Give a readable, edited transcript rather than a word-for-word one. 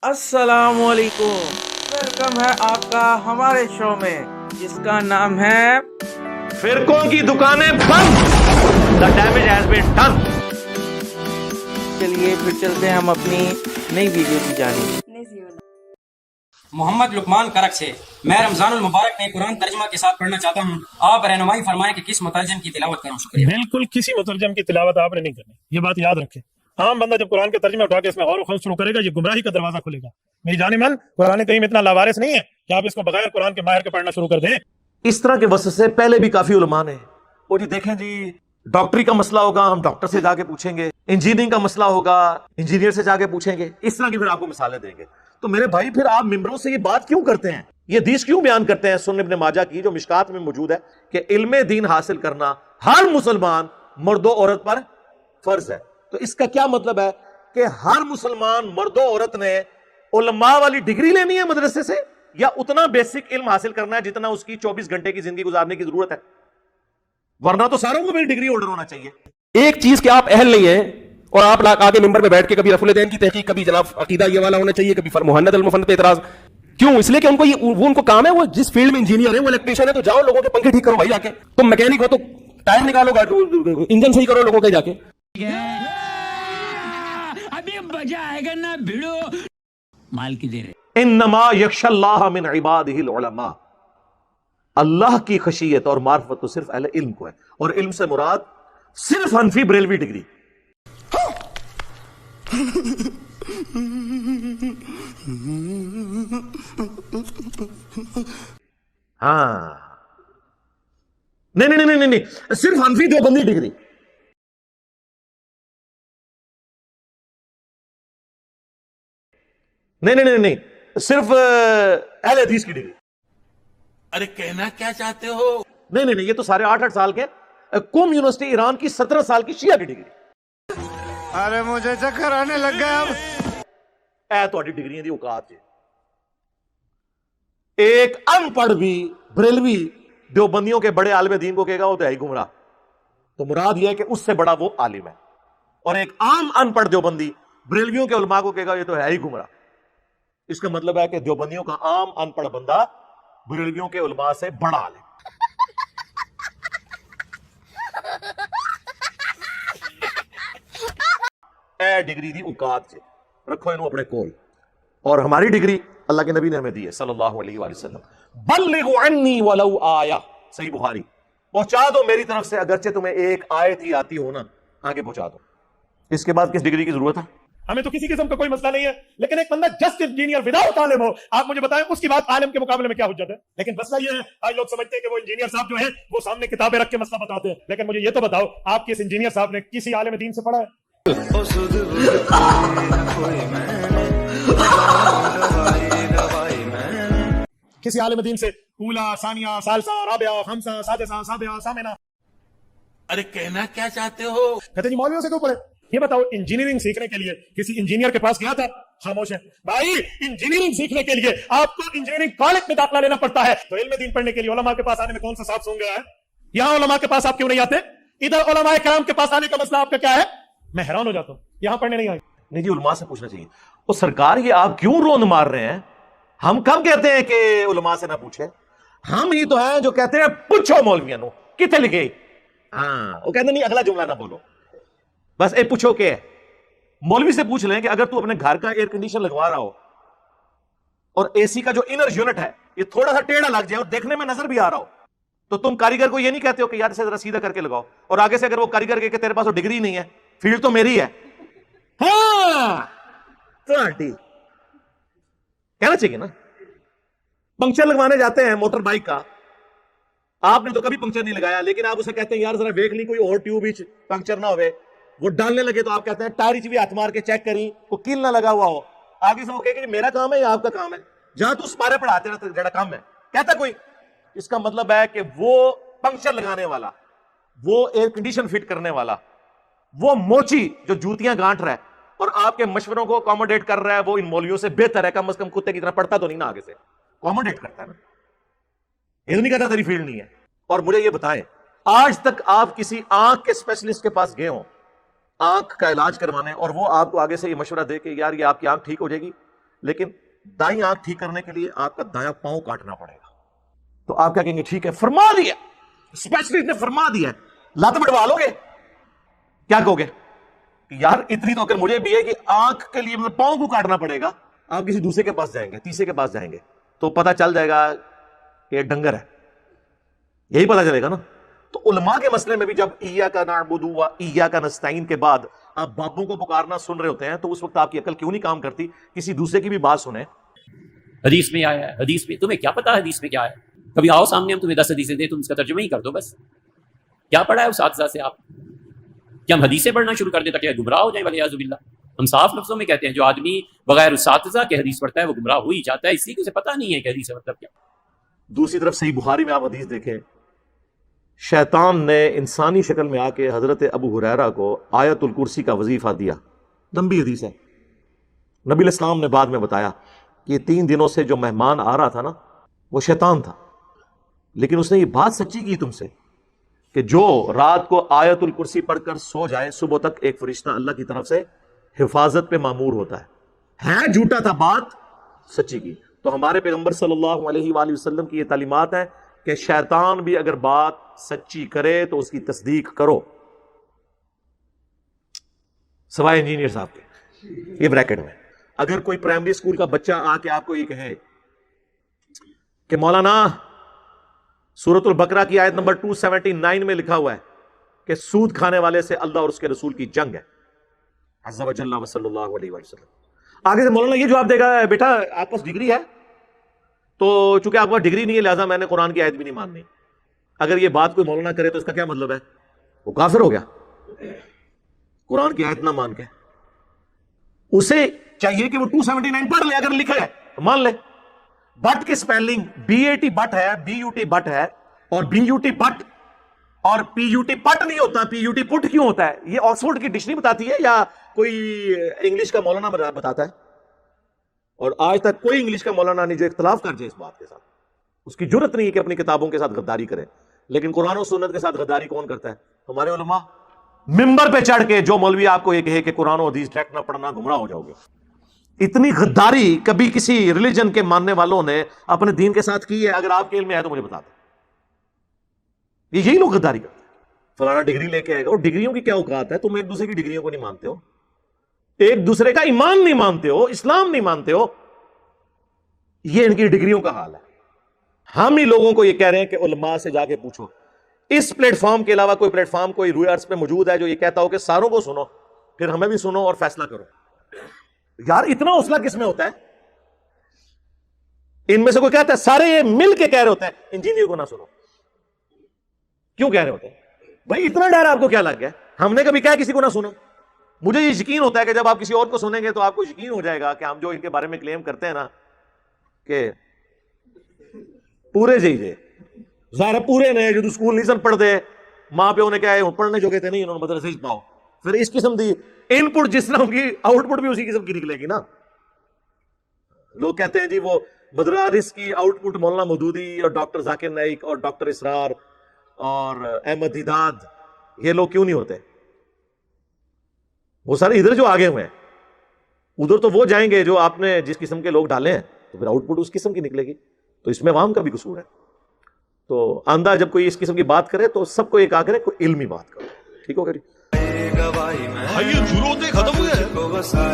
السلام علیکم، ویلکم ہے آپ کا ہمارے شو میں جس کا نام ہے فرقوں کی دکانیں بند. The damage has been done. چلیے پھر چلتے ہیں ہم اپنی نئی ویڈیو کی جانب. محمد لقمان کرک سے میں رمضان المبارک میں قرآن ترجمہ کے ساتھ پڑھنا چاہتا ہوں. آپ رہنمائی فرمائیں کہ کس مترجم کی تلاوت کروں. شکریہ. بالکل کسی مترجم کی تلاوت آپ نے نہیں کرنی، یہ بات یاد رکھیں. عام بندہ جب قرآن کے ترجمے اٹھا کے اس میں غور و خوض شروع کرے گا، یہ گمراہی کا دروازہ کھلے گا. میری جان من، قرآن کریم اتنا لاوارث نہیں ہے کہ آپ اس کو بغیر قرآن کے ماہر کے پڑھنا شروع کر دیں. اس طرح کے وسوسے پہلے بھی کافی علماء نے. وہ جی دیکھیں جی، ڈاکٹری کا مسئلہ ہوگا ہم ڈاکٹر سے جا کے پوچھیں گے، انجینئرنگ کا مسئلہ ہوگا انجینئر سے جا کے پوچھیں گے. اس طرح کی پھر آپ کو مثالیں دیں گے. تو میرے بھائی پھر آپ ممبروں سے یہ بات کیوں کرتے ہیں، یہ حدیث کیوں بیان کرتے ہیں سنن ابن ماجہ کی جو مشکات میں موجود ہے کہ علم دین حاصل کرنا ہر مسلمان مرد و عورت پر فرض ہے. تو اس کا کیا مطلب ہے کہ ہر مسلمان مرد و عورت نے علماء والی ڈگری لینی ہے مدرسے سے، یا اتنا بیسک علم حاصل کرنا ہے جتنا اس کی 24 گھنٹے کی زندگی گزارنے کی ضرورت ہے؟ ورنہ تو ساروں کو بھی ڈگری ہولڈر ہونا چاہیے. ایک چیز کہ آپ اہل نہیں ہیں اور آپ آگے ممبر پہ بیٹھ کے کبھی رفع الدین کی تحقیق، کبھی جناب عقیدہ یہ والا ہونا چاہیے، کبھی مہند المفند پہ اعتراض. کیوں؟ اس لیے کہ ان کو کام ہے، وہ جس فیلڈ میں انجینئر ہے، وہ الیکٹریشین ہے، تو جاؤ لوگوں کے پنکھے ٹھیک کرو بھائی جا کے. تم میکینک ہو تو ٹائر نکالو، انجن صحیح کرو لوگوں کے جا کے. ابھی مزہ آئے گا نا بھیڑو مال کی دیر. انما یخشى اللہ من عباده العلماء. اللہ کی خشیت اور معرفت تو صرف اہل علم کو ہے، اور علم سے مراد صرف حنفی بریلوی ڈگری. ہاں نہیں، صرف حنفی دیوبندی ڈگری. نہیں، صرف اہل حدیث کی ڈگری. ارے کہنا کیا چاہتے ہو؟ نہیں، یہ تو سارے 8 سال کے. قم یونیورسٹی ایران کی 17 سال کی شیعہ کی ڈگری. ارے مجھے چکر آنے لگ گیا اب. اے تو ڈگریاں دی اوقات ہے. ایک ان پڑھ بھی بریلوی دیوبندیوں کے بڑے عالم دین کو کہے گا وہ تو ہے ہی گمراہ. تو مراد یہ ہے کہ اس سے بڑا وہ عالم ہے. اور ایک عام ان پڑھ دیوبندی بریلویوں کے علماء کو کہے گا یہ تو ہے ہی گمراہ. اس کا مطلب ہے کہ دیوبندیوں کا عام ان پڑھ بندہ بریلویوں کے علماء سے بڑا عالم. اے ڈگری دی اوقات سے رکھو انہوں اپنے کول. اور ہماری ڈگری اللہ کے نبی نے ہمیں دی ہے صلی اللہ علیہ وآلہ وسلم. بلغوا عنی ولو آیہ. صحیح بخاری. پہنچا دو میری طرف سے اگرچہ تمہیں ایک آیت ہی آتی ہو نا، آگے پہنچا دو. اس کے بعد کس ڈگری کی ضرورت ہے؟ ہمیں تو کسی قسم کا کوئی مسئلہ نہیں ہے، لیکن ایک بندہ جسٹ انجینئر وداؤٹ عالم ہو، آپ مجھے بتائیں اس کی بات عالم کے مقابلے میں کیا حجت ہے؟ لیکن مسئلہ یہ ہے، آج لوگ سمجھتے ہیں کہ وہ انجینئر صاحب جو ہیں وہ سامنے کتابیں رکھ کے مسئلہ بتاتے ہیں. لیکن مجھے یہ تو بتاؤ، آپ کس انجینئر صاحب نے کسی عالم دین سے پڑھا ہے؟ کسی عالم دین سے اولا، ثانیہ، ثالثہ، رابعہ، خمسہ، سادسہ، سابعہ، ثامنہ. ارے کہنا کیا چاہتے ہو؟ کہتے جی مولویوں سے کیوں پڑھے؟ یہ بتاؤ، انجینئرنگ سیکھنے کے لیے کسی انجینئر کے پاس گیا تھا؟ خاموش ہے بھائی. انجینئرنگ سیکھنے کے لیے آپ کو انجینئرنگ کالج میں داخلہ لینا پڑتا ہے. تو علم دین پڑھنے کے لیے علماء کے پاس آنے میں کون سا صاحب سونگ گیا ہے؟ یہاں علماء کے پاس آپ کیوں نہیں آتے؟ ادھر علماء کرام کے پاس آنے کا مسئلہ آپ کا کیا ہے؟ میں حیران ہو جاتا ہوں، یہاں پڑھنے نہیں آئے. نہیں جی، علماء سے پوچھنا چاہیے. وہ سرکار یہ آپ کیوں روند مار رہے ہیں؟ ہم کم کہتے ہیں کہ علماء سے نہ پوچھیں. ہم ہی تو ہیں جو کہتے ہیں پوچھو مولویوں نو کتنے لکھے. ہاں وہ کہتے نہیں اگلا جملہ نہ بولو، بس اے پوچھو کہ مولوی سے پوچھ لیں کہ اگر تو اپنے گھر کا ایئر کنڈیشن لگوا رہا ہو اور اے سی کا جو انر یونٹ ہے یہ تھوڑا سا ٹیڑھا لگ جائے اور دیکھنے میں نظر بھی آ رہا ہو، تو تم کاریگر کو یہ نہیں کہتے ہو کہ یار اسے ذرا سیدھا کر کے لگاؤ، اور آگے سے اگر وہ کاریگر کہ تیرے پاس وہ ڈگری نہیں ہے، فیلڈ تو میری ہے. ہاں کہنا چاہیے نا. پنکچر لگوانے جاتے ہیں موٹر بائک کا، آپ نے تو کبھی پنکچر نہیں لگایا، لیکن آپ اسے کہتے ہیں یار ذرا دیکھ لی کوئی اور ٹیوب پنکچر نہ ہوئے. وہ ڈالنے لگے تو آپ کہتے ہیں ٹائر بھی ہاتھ مار کے چیک کری وہ کیل نہ لگا ہوا ہو. آگے سے وہ کہے کہ میرا کام ہے یا آپ کا کام ہے؟ جہاں تو اس پارے پڑھاتے رہتے جڑا کام ہے کہتا کوئی. اس کا مطلب ہے کہ وہ پنکچر لگانے والا، وہ ایئر کنڈیشن فٹ کرنے والا، وہ موچی جو جوتیاں گانٹ رہا ہے اور آپ کے مشوروں کو اکوموڈیٹ کر رہا ہے، وہ ان مولویوں سے بہتر ہے. کم از کم کتے کی طرح پڑھتا تو نہیں نا، آگے سے اکوموڈیٹ کرتا ہے نا. یہ نہیں کہتا تیری فیلڈ نہیں ہے. اور مجھے یہ بتائیں، آج تک آپ کسی آنکھ کے اسپیشلسٹ کے پاس گئے ہوں آنکھ کا علاج کروانے اور وہ آپ کو آگے سے یہ مشورہ دے کہ یار یہ آپ کی آنکھ ٹھیک ہو جائے گی، لیکن دائیں آنکھ ٹھیک کرنے کے لیے آپ کا دایاں پاؤں کاٹنا پڑے گا. تو آپ کیا کہیں گے؟ ٹھیک ہے فرما دیا, اسپیشلسٹ نے فرما دیا ہے, لات بڑھوا لو گے؟ کیا کہو گے کہ یار اتنی تو اگر مجھے بھی ہے کہ آنکھ کے لیے مطلب پاؤں کو کاٹنا پڑے گا, آپ کسی دوسرے کے پاس جائیں گے, تیسرے کے پاس جائیں گے, تو پتہ چل جائے گا کہ یہ ڈنگر ہے, یہی پتہ چلے گا نا. تو علماء کے مسئلے میں بھی جب ایاک نعبد و ایاک نستعین کے بعد آپ باپوں کو پکارنا سن رہے ہوتے ہیں تو اس وقت آپ کی عقل کیوں نہیں کام کرتی؟ کسی دوسرے کی بھی بات سنیں. حدیث میں آیا ہے, حدیث میں تمہیں کیا پتا حدیث میں کیا ہے؟ کبھی آؤ سامنے, ہم تمہیں 10 حدیثیں دیں, تم اس کا ترجمہ ہی کر دو بس. کیا پڑھا ہے اساتذہ سے آپ؟ کیا ہم حدیثیں پڑھنا شروع کر دیں تاکہ گمراہ ہو جائیں؟ ولیعوذ باللہ. ہم صاف لفظوں میں کہتے ہیں جو آدمی بغیر اساتذہ کے حدیث پڑھتا ہے وہ گمراہ ہو ہی جاتا ہے, اس لیے اسے پتہ نہیں ہے کہ حدیث کا مطلب کیا. دوسری طرف صحیح بخاری میں آپ حدیث دیکھیں, شیطان نے انسانی شکل میں آ کے حضرت ابو ہریرہ کو آیت الکرسی کا وظیفہ دیا. لمبی حدیث ہے. نبی علیہ السلام نے بعد میں بتایا کہ یہ 3 دنوں سے جو مہمان آ رہا تھا نا وہ شیطان تھا, لیکن اس نے یہ بات سچی کی تم سے کہ جو رات کو آیت الکرسی پڑھ کر سو جائے صبح تک ایک فرشتہ اللہ کی طرف سے حفاظت پہ مامور ہوتا ہے. جھوٹا تھا, بات سچی کی. تو ہمارے پیغمبر صلی اللہ علیہ وآلہ وسلم کی یہ تعلیمات ہیں کہ شیطان بھی اگر بات سچی کرے تو اس کی تصدیق کرو, سوائے انجینئر صاحب کے. یہ بریکٹ میں اگر کوئی پرائمری اسکول کا بچہ آ کے آپ کو یہ کہے کہ مولانا سورۃ البقرہ کی آیت نمبر 279 میں لکھا ہوا ہے کہ سود کھانے والے سے اللہ اور اس کے رسول کی جنگ ہے, عز و جل و صلی اللہ علیہ وسلم, آگے سے مولانا یہ جواب دے گا بیٹا آپ پاس ڈگری ہے تو چونکہ آپ کو ڈگری نہیں ہے لہٰذا میں نے قرآن کی آیت بھی نہیں ماننی. اگر یہ بات کوئی مولانا کرے تو اس کا کیا مطلب ہے؟ وہ کافر ہو گیا قرآن کی آیت نہ مان کے. اسے چاہیے کہ وہ 279 پڑھ لے, اگر لکھا ہے مان لے. بٹ کی سپیلنگ BAT بٹ ہے, BUT بٹ ہے, اور BUT بٹ اور PUT پٹ نہیں ہوتا, PUT پٹ کیوں ہوتا ہے؟ یہ آکسفورڈ کی ڈکشنری بتاتی ہے یا کوئی انگلش کا مولانا بتاتا ہے؟ اور آج تک کوئی انگلش کا مولانا نہیں جو اختلاف کر جائے اس بات کے ساتھ. اس کی جرت نہیں ہے کہ اپنی کتابوں کے ساتھ غداری کرے. لیکن قرآن و سنت کے ساتھ غداری کون کرتا ہے؟ ہمارے علماء. ممبر پہ چڑھ کے جو مولوی آپ کو یہ کہے کہ قرآن و حدیث ڈائریکٹ نہ پڑھنا گمراہ ہو جاؤ گے. اتنی غداری کبھی کسی ریلیجن کے ماننے والوں نے اپنے دین کے ساتھ کی ہے؟ اگر آپ کے علم میں ہے تو مجھے بتا دیں. یہی لوگ غداری کرتے ہیں. فلانا ڈگری لے کے آئے گا, اور ڈگریوں کی کیا اوقات ہے؟ تم ایک دوسرے کی ڈگریوں کو نہیں مانتے ہو, ایک دوسرے کا ایمان نہیں مانتے ہو, اسلام نہیں مانتے ہو. یہ ان کی ڈگریوں کا حال ہے. ہم ہی لوگوں کو یہ کہہ رہے ہیں کہ علماء سے جا کے پوچھو. اس پلیٹ فارم کے علاوہ کوئی پلیٹ فارم کوئی روئے ارض پہ موجود ہے جو یہ کہتا ہو کہ ساروں کو سنو پھر ہمیں بھی سنو اور فیصلہ کرو؟ یار اتنا حوصلہ کس میں ہوتا ہے؟ ان میں سے کوئی کہتا ہے سارے یہ مل کے کہہ رہے ہوتے ہیں انجینئر کو نہ سنو. کیوں کہہ رہے ہوتے ہیں بھائی؟ اتنا ڈر آپ کو کیا لگ گیا؟ ہم نے کبھی کہا کسی کو نہ سنو؟ مجھے یہ یقین ہوتا ہے کہ جب آپ کسی اور کو سنیں گے تو آپ کو یقین ہو جائے گا کہ ہم جو ان کے بارے میں کلیم کرتے ہیں نا کہ پورے جی ظاہر پورے نے جو اسکول نہیں سن پڑھتے, ماں پیو نے کیا ہے پڑھنے جو کہتے نہیں, انہوں نے مدرسے پاؤ, پھر اس قسم دی ان پٹ جس طرح کی آؤٹ پٹ بھی اسی قسم کی نکلے گی نا. لوگ کہتے ہیں جی وہ مدارس کی آؤٹ پٹ مولانا مودودی اور ڈاکٹر ذاکر نائک اور ڈاکٹر اسرار اور احمد دیداد, یہ لوگ کیوں نہیں ہوتے؟ وہ سارے ادھر جو آگے ہوئے ہیں, ادھر تو وہ جائیں گے جو آپ نے جس قسم کے لوگ ڈالے ہیں, تو پھر آؤٹ پٹ اس قسم کی نکلے گی. تو اس میں عوام کا بھی قصور ہے. تو آندہ جب کوئی اس قسم کی بات کرے تو سب کو یہ کہا کرے کوئی علمی بات کرو. ٹھیک ہوگا جی؟